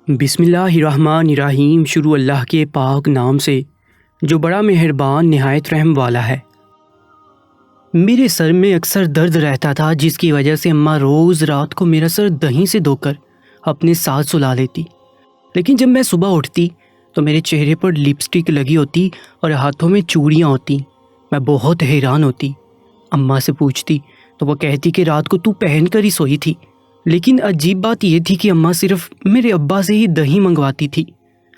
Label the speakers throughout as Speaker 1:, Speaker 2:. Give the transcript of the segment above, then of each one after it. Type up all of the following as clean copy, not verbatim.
Speaker 1: بسم اللہ الرحمن الرحیم۔ شروع اللہ کے پاک نام سے جو بڑا مہربان نہایت رحم والا ہے۔ میرے سر میں اکثر درد رہتا تھا، جس کی وجہ سے اماں روز رات کو میرا سر دہی سے دھو کر اپنے ساتھ سلا لیتی، لیکن جب میں صبح اٹھتی تو میرے چہرے پر لپسٹک لگی ہوتی اور ہاتھوں میں چوڑیاں ہوتی۔ میں بہت حیران ہوتی، اماں سے پوچھتی تو وہ کہتی کہ رات کو تو پہن کر ہی سوئی تھی۔ لیکن عجیب بات یہ تھی کہ اماں صرف میرے ابا سے ہی دہی منگواتی تھی۔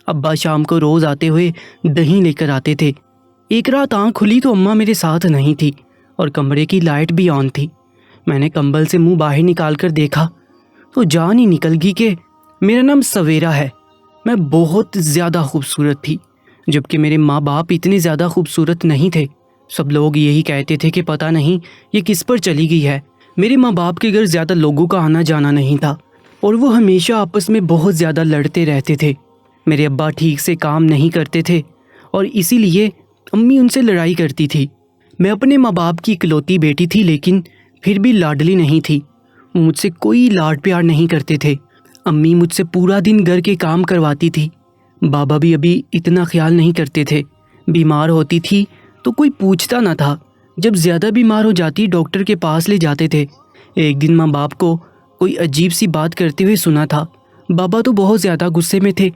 Speaker 1: ابا شام کو روز آتے ہوئے دہی لے کر آتے تھے۔ ایک رات آنکھ کھلی تو اماں میرے ساتھ نہیں تھی اور کمرے کی لائٹ بھی آن تھی۔ میں نے کمبل سے منہ باہر نکال کر دیکھا تو جان ہی نکل گئی کہ میرا نام سویرا ہے۔ میں بہت زیادہ خوبصورت تھی، جبکہ میرے ماں باپ اتنے زیادہ خوبصورت نہیں تھے۔ سب لوگ یہی کہتے تھے کہ پتہ نہیں یہ کس پر چلی گئی ہے۔ میرے ماں باپ کے گھر زیادہ لوگوں کا آنا جانا نہیں تھا اور وہ ہمیشہ آپس میں بہت زیادہ لڑتے رہتے تھے۔ میرے ابا ٹھیک سے کام نہیں کرتے تھے اور اسی لیے امی ان سے لڑائی کرتی تھی۔ میں اپنے ماں باپ کی اکلوتی بیٹی تھی، لیکن پھر بھی لاڈلی نہیں تھی۔ وہ مجھ سے کوئی لاڈ پیار نہیں کرتے تھے۔ امی مجھ سے پورا دن گھر کے کام کرواتی تھی۔ بابا بھی ابھی اتنا خیال نہیں کرتے تھے۔ بیمار ہوتی تھی تو کوئی پوچھتا نہ تھا۔ جب زیادہ بیمار ہو جاتی ڈاکٹر کے پاس لے جاتے تھے۔ ایک دن ماں باپ کو کوئی عجیب سی بات کرتے ہوئے سنا تھا۔ بابا تو بہت زیادہ غصے میں تھے۔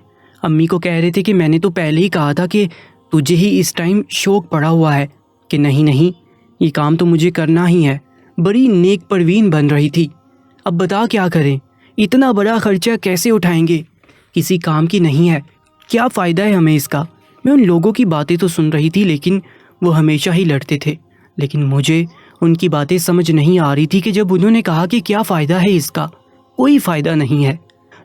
Speaker 1: امی کو کہہ رہے تھے کہ میں نے تو پہلے ہی کہا تھا کہ تجھے ہی اس ٹائم شوق پڑا ہوا ہے، کہ نہیں یہ کام تو مجھے کرنا ہی ہے۔ بڑی نیک پروین بن رہی تھی۔ اب بتا کیا کریں، اتنا بڑا خرچہ کیسے اٹھائیں گے؟ کسی کام کی نہیں ہے، کیا فائدہ ہے ہمیں اس کا؟ میں ان لوگوں کی باتیں تو سن رہی تھی، لیکن وہ ہمیشہ ہی لڑتے تھے۔ لیکن مجھے ان کی باتیں سمجھ نہیں آ رہی تھی کہ جب انہوں نے کہا کہ کیا فائدہ ہے اس کا، کوئی فائدہ نہیں ہے،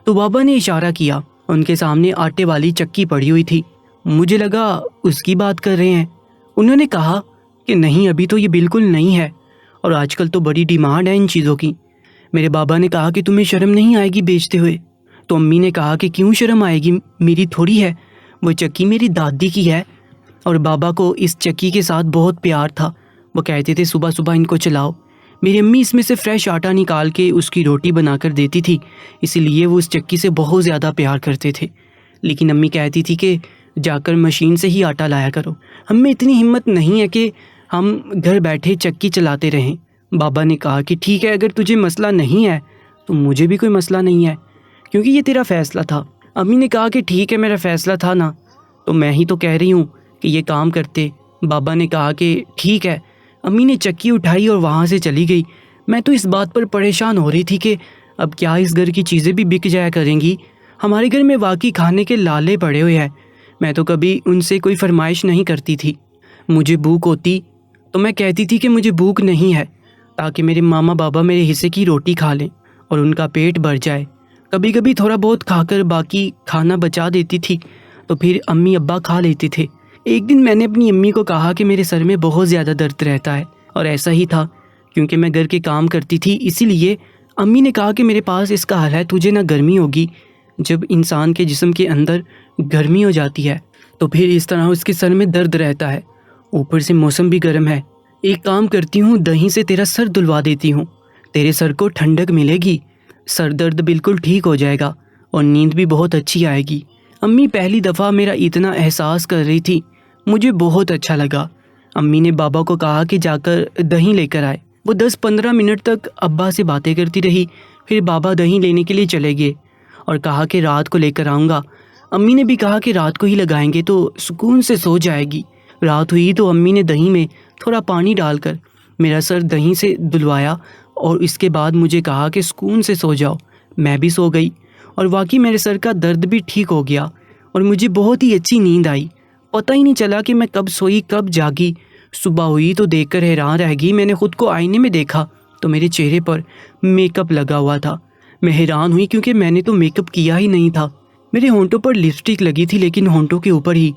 Speaker 1: تو بابا نے اشارہ کیا۔ ان کے سامنے آٹے والی چکی پڑی ہوئی تھی۔ مجھے لگا اس کی بات کر رہے ہیں۔ انہوں نے کہا کہ نہیں، ابھی تو یہ بالکل نہیں ہے اور آج کل تو بڑی ڈیمانڈ ہے ان چیزوں کی۔ میرے بابا نے کہا کہ تمہیں شرم نہیں آئے گی بیچتے ہوئے؟ تو امی نے کہا کہ کیوں شرم آئے گی، میری تھوڑی ہے، وہ چکی میری دادی کی ہے۔ اور بابا کو اس چکی کے ساتھ بہت پیار تھا۔ وہ کہتے تھے صبح صبح ان کو چلاؤ۔ میری امی اس میں سے فریش آٹا نکال کے اس کی روٹی بنا کر دیتی تھی، اسی لیے وہ اس چکی سے بہت زیادہ پیار کرتے تھے۔ لیکن امی کہتی تھی کہ جا کر مشین سے ہی آٹا لایا کرو، ہم میں اتنی ہمت نہیں ہے کہ ہم گھر بیٹھے چکی چلاتے رہیں۔ بابا نے کہا کہ ٹھیک ہے، اگر تجھے مسئلہ نہیں ہے تو مجھے بھی کوئی مسئلہ نہیں ہے، کیونکہ یہ تیرا فیصلہ تھا۔ امی نے کہا کہ ٹھیک ہے، میرا فیصلہ تھا نا، تو میں ہی تو کہہ رہی ہوں کہ یہ کام کرتے۔ بابا نے کہا کہ ٹھیک ہے۔ امی نے چکی اٹھائی اور وہاں سے چلی گئی۔ میں تو اس بات پر پریشان ہو رہی تھی کہ اب کیا اس گھر کی چیزیں بھی بک جایا کریں گی؟ ہمارے گھر میں واقعی کھانے کے لالے پڑے ہوئے ہیں۔ میں تو کبھی ان سے کوئی فرمائش نہیں کرتی تھی۔ مجھے بھوک ہوتی تو میں کہتی تھی کہ مجھے بھوک نہیں ہے، تاکہ میرے ماما بابا میرے حصے کی روٹی کھا لیں اور ان کا پیٹ بھر جائے۔ کبھی کبھی تھوڑا بہت کھا کر باقی کھانا بچا دیتی تھی تو پھر امی ابا کھا لیتے تھے۔ ایک دن میں نے اپنی امی کو کہا کہ میرے سر میں بہت زیادہ درد رہتا ہے، اور ایسا ہی تھا، کیونکہ میں گھر کے کام کرتی تھی، اسی لیے امی نے کہا کہ میرے پاس اس کا حل ہے، تجھے نہ گرمی ہوگی۔ جب انسان کے جسم کے اندر گرمی ہو جاتی ہے تو پھر اس طرح اس کے سر میں درد رہتا ہے، اوپر سے موسم بھی گرم ہے۔ ایک کام کرتی ہوں، دہی سے تیرا سر دھلوا دیتی ہوں، تیرے سر کو ٹھنڈک ملے گی، سر درد بالکل ٹھیک ہو جائے گا اور نیند بھی بہت اچھی آئے گی۔ امی پہلی دفعہ میرا اتنا احساس کر رہی تھی، مجھے بہت اچھا لگا۔ امی نے بابا کو کہا کہ جا کر دہی لے کر آئے۔ وہ 10-15 منٹ تک ابا سے باتیں کرتی رہی، پھر بابا دہی لینے کے لیے چلے گئے اور کہا کہ رات کو لے کر آؤں گا۔ امی نے بھی کہا کہ رات کو ہی لگائیں گے تو سکون سے سو جائے گی۔ رات ہوئی تو امی نے دہی میں تھوڑا پانی ڈال کر میرا سر دہی سے دھلوایا اور اس کے بعد مجھے کہا کہ سکون سے سو جاؤ۔ میں بھی سو گئی اور واقعی میرے سر کا درد بھی ٹھیک ہو گیا اور مجھے بہت ہی اچھی نیند آئی۔ پتہ ہی نہیں چلا کہ میں کب سوئی کب جاگی۔ صبح ہوئی تو دیکھ کر حیران رہ گئی۔ میں نے خود کو آئینے میں دیکھا تو میرے چہرے پر میک اپ لگا ہوا تھا۔ میں حیران ہوئی کیونکہ میں نے تو میک اپ کیا ہی نہیں تھا۔ میرے ہونٹوں پر لپسٹک لگی تھی، لیکن ہونٹوں کے اوپر ہی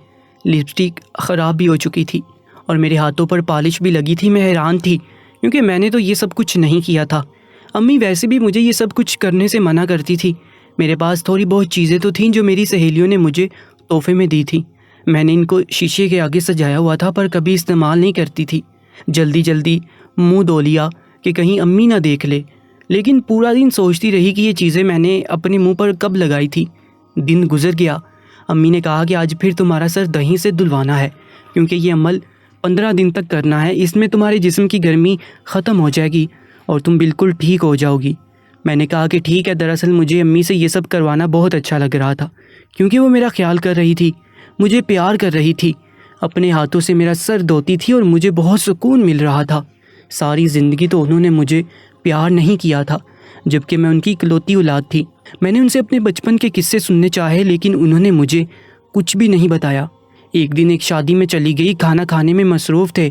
Speaker 1: لپسٹک خراب بھی ہو چکی تھی اور میرے ہاتھوں پر پالش بھی لگی تھی۔ میں حیران تھی کیونکہ میں نے تو یہ سب کچھ نہیں کیا تھا۔ امی ویسے بھی مجھے یہ سب کچھ کرنے سے منع کرتی تھی۔ میرے پاس تھوڑی بہت چیزیں تو تھیں جو میری سہیلیوں نے مجھے تحفے میں دی تھی۔ میں نے ان کو شیشے کے آگے سجایا ہوا تھا پر کبھی استعمال نہیں کرتی تھی۔ جلدی منہ دھو لیا کہ کہیں امی نہ دیکھ لے، لیکن پورا دن سوچتی رہی کہ یہ چیزیں میں نے اپنے منہ پر کب لگائی تھی۔ دن گزر گیا۔ امی نے کہا کہ آج پھر تمہارا سر دہی سے دھلوانا ہے، کیونکہ یہ عمل 15 دن تک کرنا ہے، اس میں تمہارے جسم کی گرمی ختم ہو جائے گی اور تم بالکل ٹھیک ہو جاؤ گی۔ میں نے کہا کہ ٹھیک ہے، دراصل مجھے امی سے یہ سب کروانا بہت اچھا لگ رہا تھا، کیونکہ وہ میرا خیال کر رہی تھی، مجھے پیار کر رہی تھی، اپنے ہاتھوں سے میرا سر دھوتی تھی اور مجھے بہت سکون مل رہا تھا۔ ساری زندگی تو انہوں نے مجھے پیار نہیں کیا تھا، جبکہ میں ان کی اکلوتی اولاد تھی۔ میں نے ان سے اپنے بچپن کے قصے سننے چاہے، لیکن انہوں نے مجھے کچھ بھی نہیں بتایا۔ ایک دن ایک شادی میں چلی گئی، کھانا کھانے میں مصروف تھے،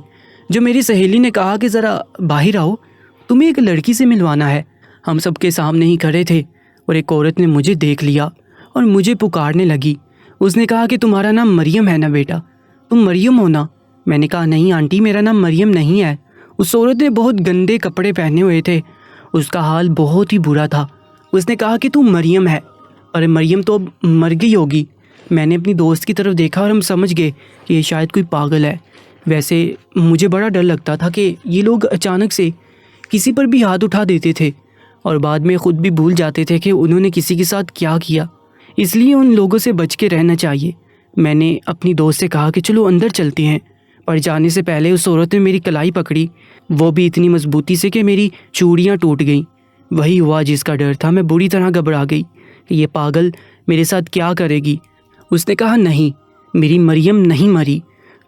Speaker 1: جو میری سہیلی نے کہا کہ ذرا باہر آؤ، تمہیں ایک لڑکی سے ملوانا ہے۔ ہم سب کے سامنے ہی کھڑے تھے اور ایک عورت نے مجھے دیکھ لیا اور مجھے پکارنے لگی۔ اس نے کہا کہ تمہارا نام مریم ہے نا بیٹا، تم مریم ہو نا؟ میں نے کہا نہیں آنٹی، میرا نام مریم نہیں ہے۔ اس عورت نے بہت گندے کپڑے پہنے ہوئے تھے، اس کا حال بہت ہی برا تھا۔ اس نے کہا کہ تم مریم ہے، اور مریم تو اب مر گئی ہوگی۔ میں نے اپنی دوست کی طرف دیکھا اور ہم سمجھ گئے کہ یہ شاید کوئی پاگل ہے۔ ویسے مجھے بڑا ڈر لگتا تھا کہ یہ لوگ اچانک سے کسی پر بھی ہاتھ اٹھا دیتے تھے اور بعد میں خود بھی بھول جاتے تھے کہ انہوں نے کسی کے ساتھ کیا کیا، اس لیے ان لوگوں سے بچ کے رہنا چاہیے۔ میں نے اپنی دوست سے کہا کہ چلو اندر چلتے ہیں، پر جانے سے پہلے اس عورت نے میری کلائی پکڑی، وہ بھی اتنی مضبوطی سے کہ میری چوڑیاں ٹوٹ گئیں۔ وہی ہوا جس کا ڈر تھا، میں بری طرح گھبرا گئی کہ یہ پاگل میرے ساتھ کیا کرے گی۔ اس نے کہا نہیں، میری مریم نہیں مری،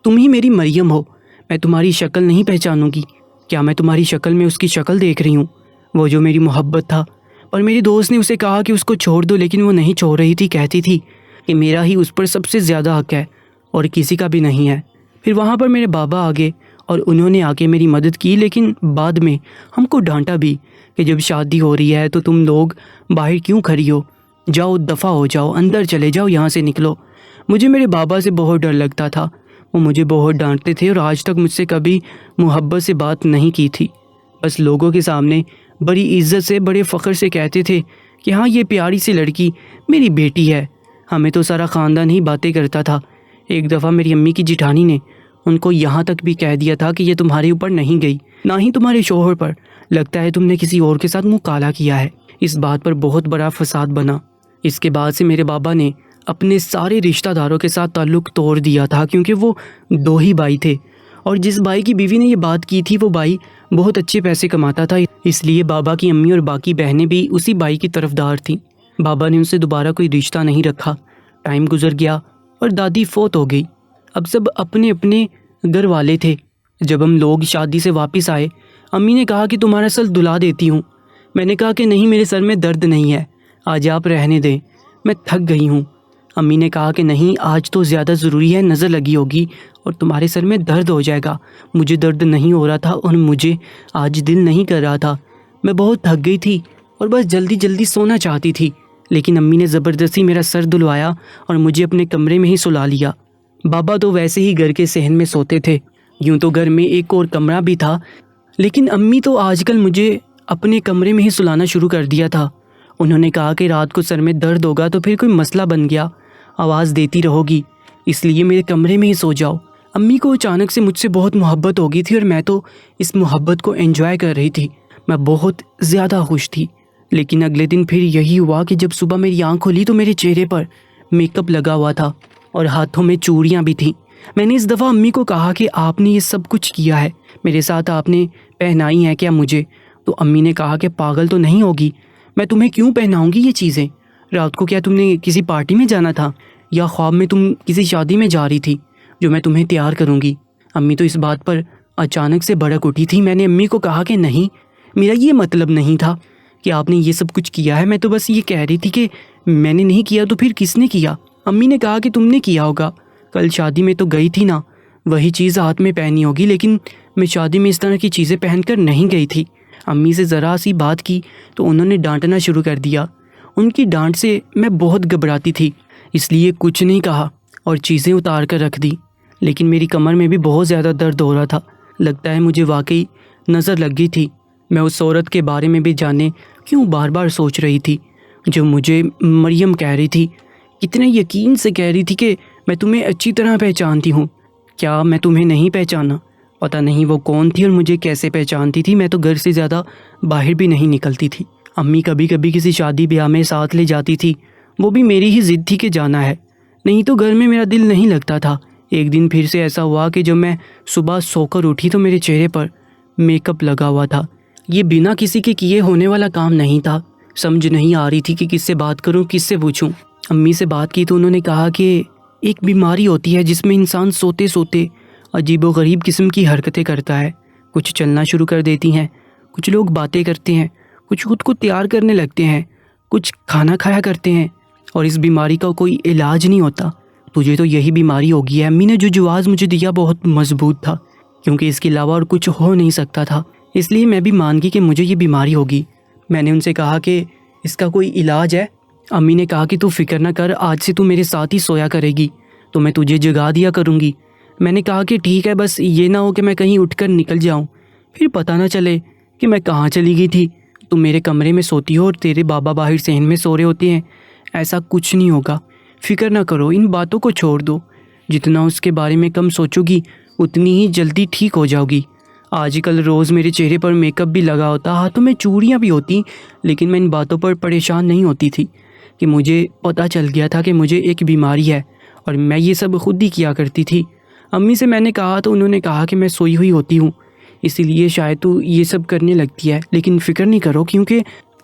Speaker 1: تم ہی میری مریم ہو، میں تمہاری شکل نہیں پہچانوں گی۔ کیا میں تمہاری شکل میں اس کی شکل دیکھ رہی ہوں، وہ جو میری محبت تھا؟ اور میری دوست نے اسے کہا کہ اس کو چھوڑ دو، لیکن وہ نہیں چھوڑ رہی تھی، کہتی تھی کہ میرا ہی اس پر سب سے زیادہ حق ہے اور کسی کا بھی نہیں ہے۔ پھر وہاں پر میرے بابا آ گئے اور انہوں نے آ کے میری مدد کی، لیکن بعد میں ہم کو ڈانٹا بھی کہ جب شادی ہو رہی ہے تو تم لوگ باہر کیوں کھڑی ہو، جاؤ دفع ہو جاؤ، اندر چلے جاؤ، یہاں سے نکلو۔ مجھے میرے بابا سے بہت ڈر لگتا تھا، وہ مجھے بہت ڈانٹتے تھے اور آج تک مجھ سے کبھی محبت سے بات نہیں کی تھی، بس لوگوں کے سامنے بڑی عزت سے، بڑے فخر سے کہتے تھے کہ ہاں یہ پیاری سی لڑکی میری بیٹی ہے۔ ہمیں تو سارا خاندان ہی باتیں کرتا تھا۔ ایک دفعہ میری امی کی جیٹھانی نے ان کو یہاں تک بھی کہہ دیا تھا کہ یہ تمہارے اوپر نہیں گئی، نہ ہی تمہارے شوہر پر، لگتا ہے تم نے کسی اور کے ساتھ منہ کالا کیا ہے۔ اس بات پر بہت بڑا فساد بنا۔ اس کے بعد سے میرے بابا نے اپنے سارے رشتہ داروں کے ساتھ تعلق توڑ دیا تھا، کیونکہ وہ 2 ہی بھائی تھے، اور جس بھائی کی بیوی نے یہ بات کی تھی وہ بھائی بہت اچھے پیسے کماتا تھا، اس لیے بابا کی امی اور باقی بہنیں بھی اسی بھائی کی طرفدار تھیں۔ بابا نے ان سے دوبارہ کوئی رشتہ نہیں رکھا۔ ٹائم گزر گیا اور دادی فوت ہو گئی۔ اب سب اپنے اپنے گھر والے تھے۔ جب ہم لوگ شادی سے واپس آئے، امی نے کہا کہ تمہارا سر دھلا دیتی ہوں۔ میں نے کہا کہ نہیں، میرے سر میں درد نہیں ہے، آج آپ رہنے دیں، میں تھک گئی ہوں۔ امی نے کہا کہ نہیں، آج تو زیادہ ضروری ہے، نظر لگی ہوگی اور تمہارے سر میں درد ہو جائے گا۔ مجھے درد نہیں ہو رہا تھا اور مجھے آج دل نہیں کر رہا تھا، میں بہت تھک گئی تھی اور بس جلدی جلدی سونا چاہتی تھی، لیکن امی نے زبردستی میرا سر دھلوایا اور مجھے اپنے کمرے میں ہی سلا لیا۔ بابا تو ویسے ہی گھر کے صحن میں سوتے تھے، یوں تو گھر میں ایک اور کمرہ بھی تھا، لیکن امی تو آج کل مجھے اپنے کمرے میں ہی سلانا شروع کر دیا تھا۔ انہوں نے کہا کہ رات کو سر میں درد ہوگا تو پھر کوئی مسئلہ بن گیا، آواز دیتی رہو گی، اس لیے میرے کمرے میں ہی سو جاؤ۔ امی کو اچانک سے مجھ سے بہت محبت ہو گئی تھی اور میں تو اس محبت کو انجوائے کر رہی تھی، میں بہت زیادہ خوش تھی۔ لیکن اگلے دن پھر یہی ہوا کہ جب صبح میری آنکھ کھلی تو میرے چہرے پر میک اپ لگا ہوا تھا اور ہاتھوں میں چوڑیاں بھی تھیں۔ میں نے اس دفعہ امی کو کہا کہ آپ نے یہ سب کچھ کیا ہے، میرے ساتھ آپ نے پہنائی ہیں کیا مجھے؟ تو امی نے کہا کہ پاگل تو نہیں ہوگی، میں تمہیں کیوں پہناؤں گی یہ چیزیں؟ رات کو کیا تم نے کسی پارٹی میں جانا تھا یا خواب میں تم کسی شادی میں جا رہی تھی جو میں تمہیں تیار کروں گی؟ امی تو اس بات پر اچانک سے بھڑک اٹھی تھی۔ میں نے امی کو کہا کہ نہیں، میرا یہ مطلب نہیں تھا کہ آپ نے یہ سب کچھ کیا ہے، میں تو بس یہ کہہ رہی تھی کہ میں نے نہیں کیا تو پھر کس نے کیا؟ امی نے کہا کہ تم نے کیا ہوگا، کل شادی میں تو گئی تھی نا، وہی چیز ہاتھ میں پہنی ہوگی، لیکن میں شادی میں اس طرح کی چیزیں پہن کر نہیں گئی تھی۔ امی سے ذرا سی بات کی تو انہوں نے ڈانٹنا شروع کر دیا۔ ان کی ڈانٹ سے میں بہت گھبراتی تھی، اس لیے کچھ نہیں کہا اور چیزیں اتار کر رکھ دی، لیکن میری کمر میں بھی بہت زیادہ درد ہو رہا تھا، لگتا ہے مجھے واقعی نظر لگ گئی تھی۔ میں اس عورت کے بارے میں بھی جانے کیوں بار بار سوچ رہی تھی جو مجھے مریم کہہ رہی تھی، کتنے یقین سے کہہ رہی تھی کہ میں تمہیں اچھی طرح پہچانتی ہوں۔ کیا میں تمہیں نہیں پہچانا؟ پتہ نہیں وہ کون تھی اور مجھے کیسے پہچانتی تھی، میں تو گھر سے زیادہ باہر بھی نہیں نکلتی تھی۔ امی کبھی کبھی کسی شادی بیاہ میں ساتھ لے جاتی تھی، وہ بھی میری ہی ضد تھی کہ جانا ہے، نہیں تو گھر میں میرا دل نہیں لگتا تھا۔ ایک دن پھر سے ایسا ہوا کہ جب میں صبح سو کر اٹھی تو میرے چہرے پر میک اپ لگا ہوا تھا۔ یہ بنا کسی کے کیے ہونے والا کام نہیں تھا۔ سمجھ نہیں آ رہی تھی کہ کس سے بات کروں، کس سے پوچھوں۔ امی سے بات کی تو انہوں نے کہا کہ ایک بیماری ہوتی ہے جس میں انسان سوتے سوتے عجیب و غریب قسم کی حرکتیں کرتا ہے، کچھ چلنا شروع کر دیتی ہیں، کچھ لوگ باتیں کرتے ہیں، کچھ خود کو تیار کرنے لگتے ہیں، کچھ کھانا کھایا کرتے ہیں، اور اس بیماری کا کوئی علاج نہیں ہوتا۔ تجھے تو یہی بیماری ہوگی ہے۔ امی نے جو جواز مجھے دیا بہت مضبوط تھا، کیونکہ اس کے علاوہ اور کچھ ہو نہیں سکتا تھا، اس لیے میں بھی مان گئی کہ مجھے یہ بیماری ہوگی۔ میں نے ان سے کہا کہ اس کا کوئی علاج ہے؟ امی نے کہا کہ تو فکر نہ کر، آج سے تو میرے ساتھ ہی سویا کرے گی، تو میں تجھے جگا دیا کروں گی۔ میں نے کہا کہ ٹھیک ہے، بس یہ نہ ہو کہ میں کہیں اٹھ کر نکل جاؤں، پھر پتہ نہ چلے کہ میں کہاں چلی گئی تھی۔ تم میرے کمرے میں سوتی ہو اور تیرے بابا باہر صحن میں سو رہے ہوتے ہیں۔ ایسا کچھ نہیں ہوگا، فکر نہ کرو، ان باتوں کو چھوڑ دو۔ جتنا اس کے بارے میں کم سوچو گی اتنی ہی جلدی ٹھیک ہو جاؤ گی۔ آج کل روز میرے چہرے پر میک اپ بھی لگا ہوتا، ہاتھوں میں چوڑیاں بھی ہوتی، لیکن میں ان باتوں پر پریشان نہیں ہوتی تھی کہ مجھے پتہ چل گیا تھا کہ مجھے ایک بیماری ہے اور میں یہ سب خود ہی کیا کرتی تھی۔ امی سے میں نے کہا تو انہوں نے کہا کہ میں سوئی ہوئی ہوتی ہوں، اسی لیے شاید تو یہ سب کرنے لگتی ہے، لیکن فکر نہیں کرو کیونکہ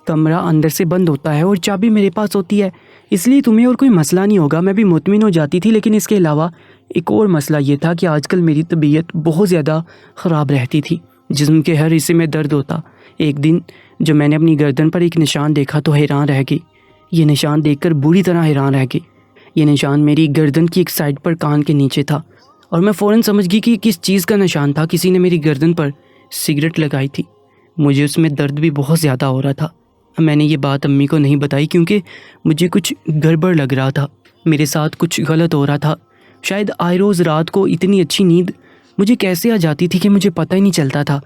Speaker 1: کمرہ اندر سے بند ہوتا ہے اور چابی میرے پاس ہوتی ہے، اس لیے تمہیں اور کوئی مسئلہ نہیں ہوگا۔ میں بھی مطمئن ہو جاتی تھی، لیکن اس کے علاوہ ایک اور مسئلہ یہ تھا کہ آج کل میری طبیعت بہت زیادہ خراب رہتی تھی، جسم کے ہر حصے میں درد ہوتا۔ ایک دن جب میں نے اپنی گردن پر ایک نشان دیکھا تو حیران رہ گئی۔ یہ نشان دیکھ کر بری طرح حیران رہ گئی۔ یہ نشان میری گردن کی ایک سائڈ پر کان کے نیچے تھا، اور میں فوراً سمجھ گئی کہ کس چیز کا نشان تھا۔ کسی نے میری گردن پر سگریٹ لگائی تھی۔ مجھے اس میں درد بھی بہت زیادہ ہو رہا تھا۔ میں نے یہ بات امی کو نہیں بتائی کیونکہ مجھے کچھ گڑبڑ لگ رہا تھا، میرے ساتھ کچھ غلط ہو رہا تھا۔ شاید آئے روز رات کو اتنی اچھی نیند مجھے کیسے آ جاتی تھی کہ مجھے پتہ ہی نہیں چلتا تھا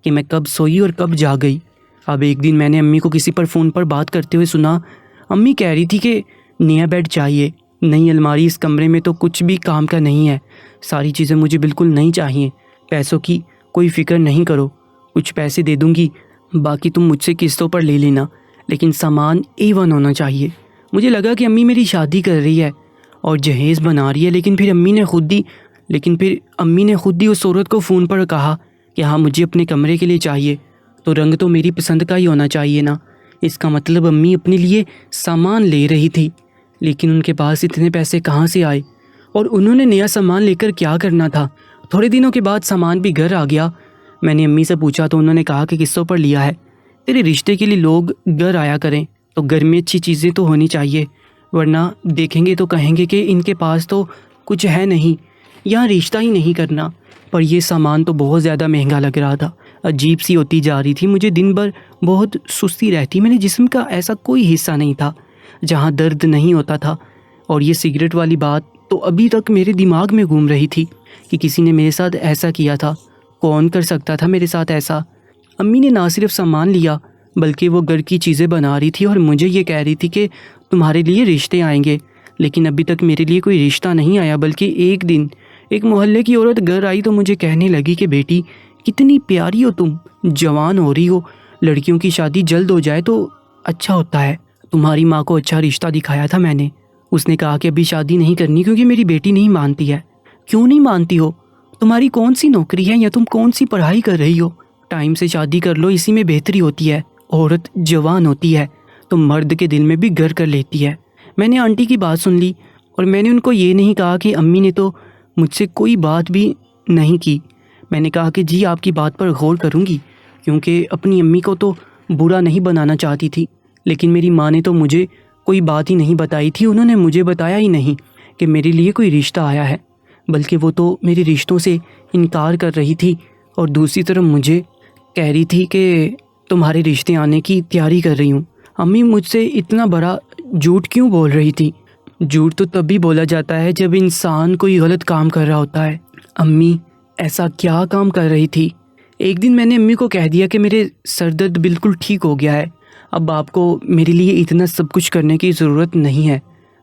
Speaker 1: کہ میں کب سوئی اور کب جاگ گئی۔ اب ایک دن میں نے امی کو کسی پر فون پر بات کرتے ہوئے سنا۔ امی کہہ رہی تھی کہ نیا بیڈ چاہیے، نئی الماری، اس کمرے میں تو کچھ بھی کام کا نہیں ہے، ساری چیزیں مجھے بالکل نہیں چاہیے، پیسوں کی کوئی فکر نہیں کرو، کچھ پیسے دے دوں گی، باقی تم مجھ سے قسطوں پر لے لینا، لیکن سامان A1 ہونا چاہیے۔ مجھے لگا کہ امی میری شادی کر رہی ہے اور جہیز بنا رہی ہے، لیکن پھر امی نے خود ہی اس عورت کو فون پر کہا کہ ہاں مجھے اپنے کمرے کے لیے چاہیے، تو رنگ تو میری پسند کا ہی ہونا چاہیے نا۔ اس کا مطلب امی اپنے لیے سامان لے رہی تھی، لیکن ان کے پاس اتنے پیسے کہاں سے آئے، اور انہوں نے نیا سامان لے کر کیا کرنا تھا۔ تھوڑے دنوں کے بعد سامان بھی گھر آ گیا۔ میں نے امی سے پوچھا تو انہوں نے کہا کہ قسطوں پر لیا ہے، تیرے رشتے کے لیے لوگ گھر آیا کریں تو گھر میں اچھی چیزیں تو ہونی چاہیے، ورنہ دیکھیں گے تو کہیں گے کہ ان کے پاس تو کچھ ہے نہیں، یہاں رشتہ ہی نہیں کرنا۔ پر یہ سامان تو بہت زیادہ مہنگا لگ رہا تھا، عجیب سی ہوتی جا رہی تھی، مجھے دن بھر بہت سستی رہتی، میرے جسم کا ایسا کوئی حصہ نہیں تھا جہاں درد نہیں ہوتا تھا۔ اور یہ سگریٹ والی بات تو ابھی تک میرے دماغ میں گھوم رہی تھی کہ کسی نے میرے ساتھ ایسا کیا تھا، کون کر سکتا تھا میرے ساتھ ایسا۔ امی نے نہ صرف سامان لیا بلکہ وہ گھر کی چیزیں بنا رہی تھی اور مجھے یہ کہہ رہی تھی کہ تمہارے لیے رشتے آئیں گے، لیکن ابھی تک میرے لیے کوئی رشتہ نہیں آیا۔ بلکہ ایک دن ایک محلے کی عورت گھر آئی تو مجھے کہنے لگی کہ بیٹی کتنی پیاری ہو تم، جوان ہو رہی ہو، لڑکیوں کی شادی جلد ہو جائے تو اچھا ہوتا ہے، تمہاری ماں کو اچھا رشتہ دکھایا تھا میں نے، اس نے کہا کہ ابھی شادی نہیں کرنی کیونکہ میری بیٹی نہیں مانتی ہے۔ کیوں نہیں مانتی ہو؟ تمہاری کون سی نوکری ہے یا تم کون سی پڑھائی کر رہی ہو؟ ٹائم سے شادی کر لو، اسی میں بہتری ہوتی ہے، عورت جوان ہوتی ہے تو مرد کے دل میں بھی گھر کر لیتی ہے۔ میں نے آنٹی کی بات سن لی اور میں نے ان کو یہ نہیں کہا کہ امی نے تو مجھ سے کوئی بات بھی نہیں کی۔ میں نے کہا کہ جی آپ کی بات پر غور کروں گی، کیونکہ اپنی امی کو تو برا نہیں بنانا چاہتی تھی، لیکن میری ماں نے تو مجھے کوئی بات ہی نہیں بتائی تھی، انہوں نے مجھے بتایا ہی نہیں کہ میرے لیے کوئی رشتہ آیا ہے، بلکہ وہ تو میرے رشتوں سے انکار کر رہی تھی اور دوسری طرف مجھے کہہ رہی تھی کہ تمہارے رشتے آنے کی تیاری کر رہی ہوں۔ امی مجھ سے اتنا بڑا جھوٹ کیوں بول رہی تھی؟ جھوٹ تو تب بھی بولا جاتا ہے جب انسان کوئی غلط کام کر رہا ہوتا ہے۔ امی ایسا کیا کام کر رہی تھی؟ ایک دن میں نے امی کو کہہ دیا کہ میرے سر درد بالکل ٹھیک ہو گیا ہے، اب آپ کو میرے لیے اتنا سب کچھ کرنے کی ضرورت نہیں ہے۔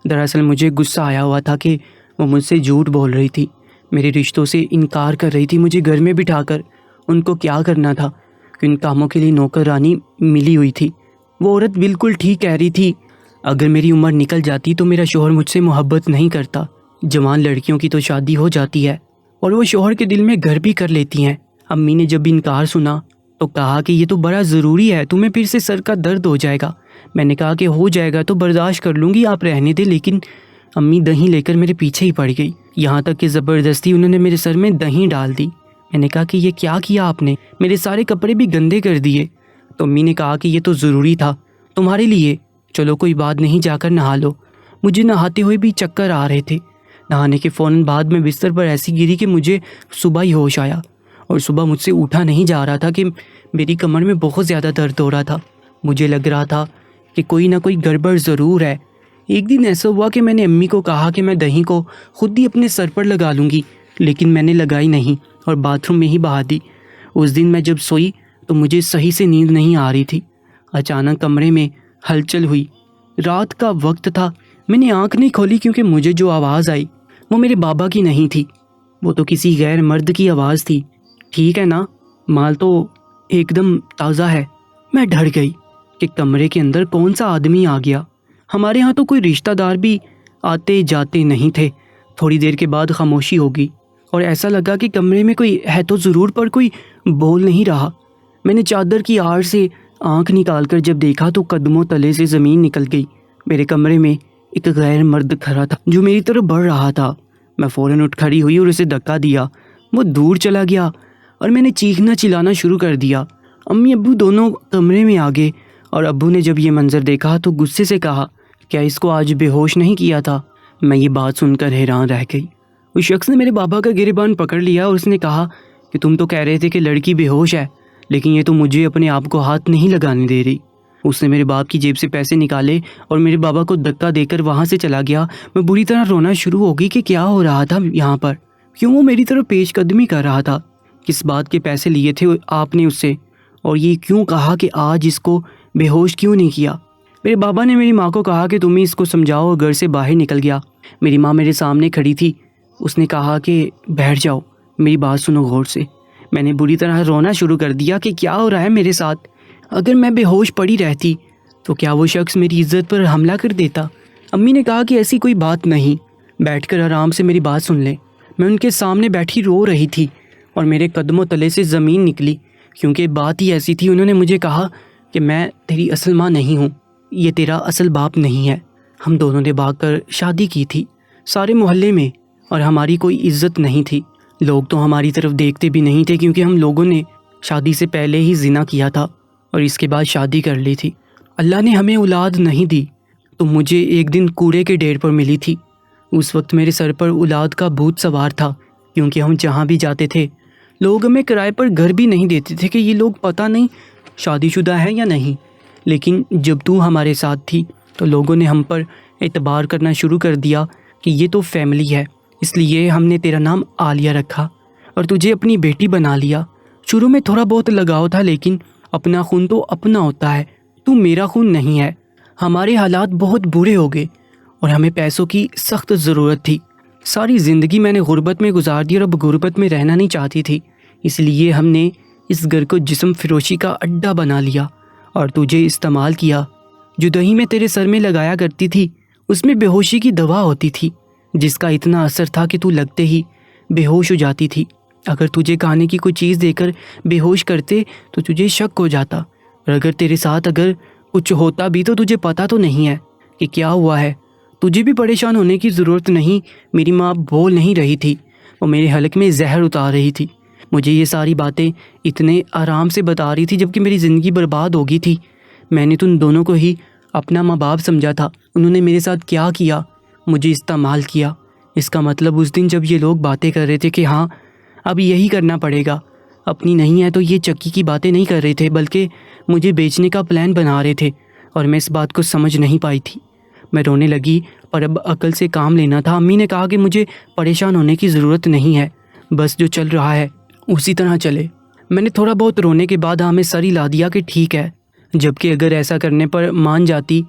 Speaker 1: دراصل مجھے غصہ آیا ہوا تھا کہ وہ مجھ سے جھوٹ بول رہی تھی، میرے رشتوں سے انکار کر رہی تھی، مجھے گھر میں بٹھا کر ان کو کیا کرنا تھا کہ ان کاموں کے لیے نوکر رانی ملی ہوئی تھی۔ وہ عورت بالکل ٹھیک کہہ رہی تھی، اگر میری عمر نکل جاتی تو میرا شوہر مجھ سے محبت نہیں کرتا۔ جوان لڑکیوں کی تو شادی ہو جاتی ہے اور وہ شوہر کے دل میں گھر بھی کر لیتی ہیں۔ امی نے جب انکار سنا تو کہا کہ یہ تو بڑا ضروری ہے، تمہیں پھر سے سر کا درد ہو جائے گا۔ میں نے کہا کہ ہو جائے گا تو برداشت کر لوں گی، آپ رہنے دیں، لیکن امی دہی لے کر میرے پیچھے ہی پڑ گئی، یہاں تک کہ زبردستی انہوں نے میرے سر میں دہی ڈال دی۔ میں نے کہا کہ یہ کیا کیا آپ نے؟ میرے سارے کپڑے بھی گندے کر دیے۔ تو امی نے کہا کہ یہ تو ضروری تھا تمہارے لیے، چلو کوئی بات نہیں، جا کر نہا لو۔ مجھے نہاتے ہوئے بھی چکر آ رہے تھے۔ نہانے کے فوراً بعد میں بستر پر ایسی گری کہ مجھے صبح ہی ہوش آیا، اور صبح مجھ سے اٹھا نہیں جا رہا تھا کہ میری کمر میں بہت زیادہ درد ہو رہا تھا۔ مجھے لگ رہا تھا کہ کوئی نہ کوئی گڑبڑ ضرور ہے۔ ایک دن ایسا ہوا کہ میں نے امی کو کہا کہ میں دہی کو خود ہی اپنے سر پر لگا لوں گی، لیکن میں نے لگائی نہیں اور باتھ روم میں ہی بہا دی۔ اس دن میں جب سوئی تو مجھے صحیح سے نیند نہیں آ رہی تھی۔ اچانک کمرے میں ہلچل ہوئی۔ رات کا وقت تھا۔ میں نے آنکھ نہیں کھولی کیونکہ مجھے جو آواز آئی وہ میرے بابا کی نہیں تھی، وہ تو کسی غیر مرد کی آواز تھی۔ ٹھیک ہے نا، مال تو ایک دم تازہ ہے۔ میں ڈر گئی کہ کمرے کے اندر کون سا آدمی آ گیا۔ ہمارے ہاں تو کوئی رشتہ دار بھی آتے جاتے نہیں تھے۔ تھوڑی دیر کے بعد خاموشی ہوگی اور ایسا لگا کہ کمرے میں کوئی ہے تو ضرور، پر کوئی بول نہیں رہا۔ میں نے چادر کی آڑ سے آنکھ نکال کر جب دیکھا تو قدموں تلے سے زمین نکل گئی۔ میرے کمرے میں ایک غیر مرد کھڑا تھا جو میری طرف بڑھ رہا تھا۔ میں فوراً اٹھ کھڑی ہوئی اور اسے دھکا دیا۔ وہ دور چلا گیا اور میں نے چیخنا چلانا شروع کر دیا۔ امی ابو دونوں کمرے میں آ گئے اور ابو نے جب یہ منظر دیکھا تو غصے سے کہا، کیا اس کو آج بے ہوش نہیں کیا تھا؟ میں یہ بات سن کر حیران رہ گئی۔ اس شخص نے میرے بابا کا گریبان پکڑ لیا اور اس نے کہا کہ تم تو کہہ رہے تھے کہ لڑکی بے ہوش ہے، لیکن یہ تو مجھے اپنے آپ کو ہاتھ نہیں لگانے دے رہی۔ اس نے میرے باپ کی جیب سے پیسے نکالے اور میرے بابا کو دھکا دے کر وہاں سے چلا گیا۔ میں بری طرح رونا شروع ہو گئی کہ کیا ہو رہا تھا یہاں پر، کیوں وہ میری طرف پیش قدمی کر رہا تھا، کس بات کے پیسے لیے تھے آپ نے اس سے، اور یہ کیوں کہا کہ آج اس کو بے ہوش کیوں نہیں کیا۔ میرے بابا نے میری ماں کو کہا کہ تم ہی اس کو سمجھاؤ، اور گھر سے باہر نکل گیا۔ میری ماں میرے سامنے کھڑی تھی۔ اس نے کہا کہ بیٹھ جاؤ، میری بات سنو غور سے۔ میں نے بری طرح رونا شروع کر دیا کہ کیا ہو رہا ہے میرے ساتھ۔ اگر میں بے ہوش پڑی رہتی تو کیا وہ شخص میری عزت پر حملہ کر دیتا؟ امی نے کہا کہ ایسی کوئی بات نہیں، بیٹھ کر آرام سے میری بات سن لیں۔ میں ان کے سامنے بیٹھی رو رہی تھی اور میرے قدموں تلے سے زمین نکلی، کیونکہ بات ہی ایسی تھی۔ انہوں نے مجھے کہا کہ میں تیری اصل ماں نہیں ہوں، یہ تیرا اصل باپ نہیں ہے۔ ہم دونوں نے بھاگ کر شادی کی تھی سارے محلے میں، اور ہماری کوئی عزت نہیں تھی۔ لوگ تو ہماری طرف دیکھتے بھی نہیں تھے کیونکہ ہم لوگوں نے شادی سے پہلے ہی زنا کیا تھا اور اس کے بعد شادی کر لی تھی۔ اللہ نے ہمیں اولاد نہیں دی تو مجھے ایک دن کوڑے کے ڈھیر پر ملی تھی۔ اس وقت میرے سر پر اولاد کا بھوت سوار تھا، کیونکہ ہم جہاں بھی جاتے تھے لوگ ہمیں کرائے پر گھر بھی نہیں دیتے تھے کہ یہ لوگ پتہ نہیں شادی شدہ ہے یا نہیں۔ لیکن جب تو ہمارے ساتھ تھی تو لوگوں نے ہم پر اعتبار کرنا شروع کر دیا کہ یہ تو فیملی ہے، اس لیے ہم نے تیرا نام عالیہ رکھا اور تجھے اپنی بیٹی بنا لیا۔ شروع میں تھوڑا بہت لگاؤ تھا، لیکن اپنا خون تو اپنا ہوتا ہے، تو میرا خون نہیں ہے۔ ہمارے حالات بہت برے ہو گئے اور ہمیں پیسوں کی سخت ضرورت تھی۔ ساری زندگی میں نے غربت میں گزار دی اور اب غربت میں رہنا نہیں چاہتی تھی، اس لیے ہم نے اس گھر کو جسم فروشی کا اڈا بنا لیا اور تجھے استعمال کیا۔ جو دہی میں تیرے سر میں لگایا کرتی تھی اس میں بے ہوشی کی دوا ہوتی تھی، جس کا اتنا اثر تھا کہ تو لگتے ہی بے ہوش ہو جاتی تھی۔ اگر تجھے کھانے کی کوئی چیز دے کر بے ہوش کرتے تو تجھے شک ہو جاتا، اور اگر تیرے ساتھ اگر کچھ ہوتا بھی تو تجھے پتہ تو نہیں ہے کہ کیا ہوا ہے۔ تجھے بھی پریشان ہونے کی ضرورت نہیں۔ میری ماں بول نہیں رہی تھی، وہ میرے حلق میں زہر اتار رہی تھی۔ مجھے یہ ساری باتیں اتنے آرام سے بتا رہی تھی جبکہ میری زندگی برباد ہو گئی تھی۔ میں نے تم دونوں کو ہی اپنا ماں باپ سمجھا تھا۔ انہوں نے میرے ساتھ کیا کیا؟ مجھے استعمال کیا۔ اس کا مطلب اس دن جب یہ لوگ باتیں کر رہے تھے کہ ہاں اب یہی کرنا پڑے گا، اپنی نہیں ہے تو یہ چکی کی باتیں نہیں کر رہے تھے، بلکہ مجھے بیچنے کا پلان بنا رہے تھے، اور میں اس بات کو سمجھ نہیں پائی تھی۔ میں رونے لگی، پر اب عقل سے کام لینا تھا۔ امی نے کہا کہ مجھے پریشان ہونے کی ضرورت نہیں ہے، بس جو چل رہا ہے اسی طرح چلے۔ میں نے تھوڑا بہت رونے کے بعد ہمیں سر ہلا دیا کہ ٹھیک ہے، جبکہ اگر ایسا کرنے پر مان جاتی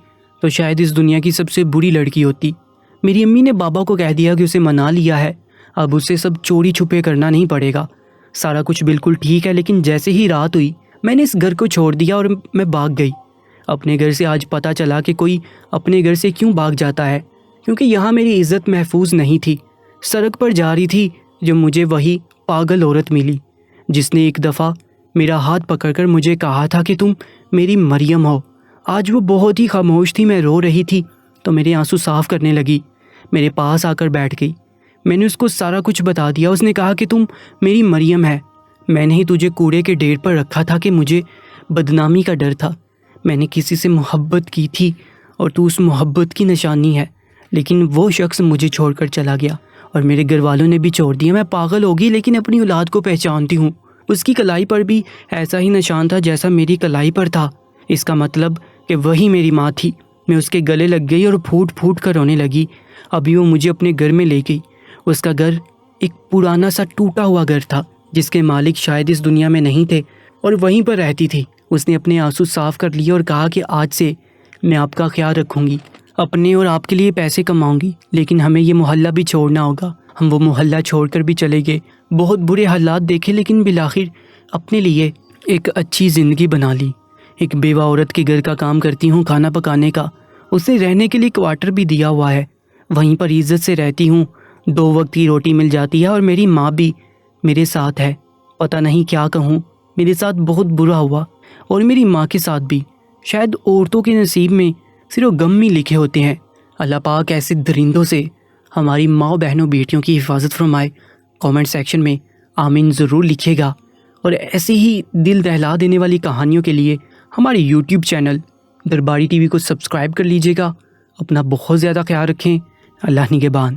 Speaker 1: تو شاید اس دنیا کی سب سے بری لڑکی ہوتی۔ میری امی نے بابا کو کہہ دیا کہ اسے منا لیا ہے، اب اسے سب چوری چھپے کرنا نہیں پڑے گا، سارا کچھ بالکل ٹھیک ہے۔ لیکن جیسے ہی رات ہوئی میں نے اس گھر کو چھوڑ دیا اور میں بھاگ گئی اپنے گھر سے آج پتہ چلا کہ کوئی اپنے گھر سے کیوں بھاگ جاتا ہے، کیونکہ یہاں میری عزت محفوظ نہیں تھی۔ سڑک پر جا رہی تھی جو مجھے وہی پاگل عورت ملی جس نے ایک دفعہ میرا ہاتھ پکڑ کر مجھے کہا تھا کہ تم میری مریم ہو۔ آج وہ بہت ہی خاموش تھی، میں رو رہی تھی تو میرے آنسو صاف کرنے لگی، میرے پاس آ کر بیٹھ گئی۔ میں نے اس کو سارا کچھ بتا دیا۔ اس نے کہا کہ تم میری مریم ہے، میں نے ہی تجھے کوڑے کے ڈھیر پر رکھا تھا کہ مجھے بدنامی کا ڈر تھا۔ میں نے کسی سے محبت کی تھی اور تو اس محبت کی نشانی ہے، لیکن وہ شخص مجھے چھوڑ کر چلا گیا اور میرے گھر والوں نے بھی چھوڑ دیا۔ میں پاگل ہوگی لیکن اپنی اولاد کو پہچانتی ہوں۔ اس کی کلائی پر بھی ایسا ہی نشان تھا جیسا میری کلائی پر تھا، اس کا مطلب کہ وہی میری ماں تھی۔ میں اس کے گلے لگ گئی اور پھوٹ پھوٹ کر رونے لگی۔ ابھی وہ مجھے اپنے گھر میں لے گئی۔ اس کا گھر ایک پرانا سا ٹوٹا ہوا گھر تھا جس کے مالک شاید اس دنیا میں نہیں تھے اور وہیں پر رہتی تھی۔ اس نے اپنے آنسو صاف کر لیے اور کہا کہ آج سے میں آپ کا خیال رکھوں گی، اپنے اور آپ کے لیے پیسے کماؤں گی، لیکن ہمیں یہ محلہ بھی چھوڑنا ہوگا۔ ہم وہ محلہ چھوڑ کر بھی چلے گئے، بہت برے حالات دیکھے، لیکن بالآخر اپنے لیے ایک اچھی زندگی بنا لی۔ ایک بیوہ عورت کے گھر کا کام کرتی ہوں، کھانا پکانے کا۔ اسے رہنے کے لیے کوارٹر بھی دیا ہوا ہے، وہیں پر عزت سے رہتی ہوں، 2 وقت کی روٹی مل جاتی ہے اور میری ماں بھی میرے ساتھ ہے۔ پتہ نہیں کیا کہوں، میرے ساتھ بہت برا ہوا اور میری ماں کے ساتھ بھی۔ شاید عورتوں کے نصیب میں صرف غم ہی لکھے ہوتے ہیں۔ اللہ پاک ایسے درندوں سے ہماری ماں بہنوں بیٹیوں کی حفاظت فرمائے۔ کامنٹ سیکشن میں آمین ضرور لکھیے گا، اور ایسی ہی دل دہلا دینے والی کہانیوں کے لیے ہمارے یوٹیوب چینل درباری ٹی وی کو سبسکرائب کر لیجیے گا۔ اپنا بہت زیادہ خیال رکھیں۔ اللہ نگہبان۔